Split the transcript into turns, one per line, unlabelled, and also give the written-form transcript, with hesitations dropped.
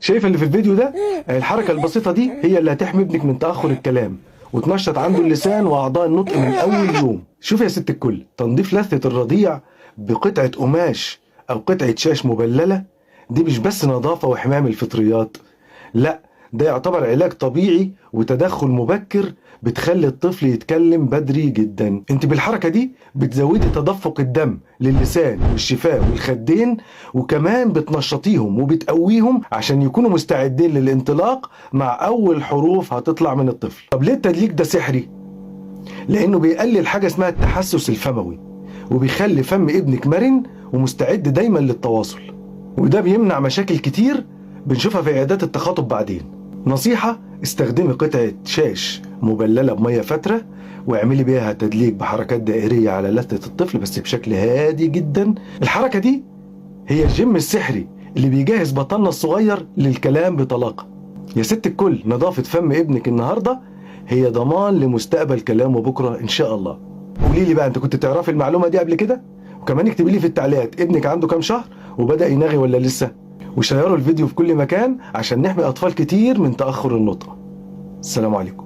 شايف اللي في الفيديو ده؟ الحركة البسيطة دي هي اللي هتحمي ابنك من تأخر الكلام وتنشط عنده اللسان وأعضاء النطق من أول يوم. شوف يا ست الكل، تنظيف لثة الرضيع بقطعة قماش أو قطعة شاش مبللة دي مش بس نظافة وحماية من الفطريات، لا، ده يعتبر علاج طبيعي وتدخل مبكر بتخلي الطفل يتكلم بدري جدا. انت بالحركة دي بتزودي تدفق الدم للسان والشفاه والخدين، وكمان بتنشطيهم وبتقويهم عشان يكونوا مستعدين للانطلاق مع اول حروف هتطلع من الطفل. طب ليه التدليك ده سحري؟ لانه بيقلل حاجة اسمها التحسس الفموي، وبيخلي فم ابنك مرن ومستعد دايما للتواصل، وده بيمنع مشاكل كتير بنشوفها في عيادات التخاطب بعدين. نصيحة: استخدمي قطعة شاش مبللة بمية فترة واعملي بيها تدليك بحركات دائرية على لثة الطفل بس بشكل هادي جدا. الحركة دي هي الجيم السحري اللي بيجهز بطننا الصغير للكلام بطلاقة. يا ست الكل، نظافة فم ابنك النهاردة هي ضمان لمستقبل كلامه بكرة إن شاء الله. قولي لي بقى، أنت كنت تعرفي المعلومة دي قبل كده؟ وكمان اكتبي لي في التعليقات ابنك عنده كام شهر وبدأ ينغي ولا لسه؟ وشيروا الفيديو في كل مكان عشان نحمي أطفال كتير من تأخر النطق. السلام عليكم.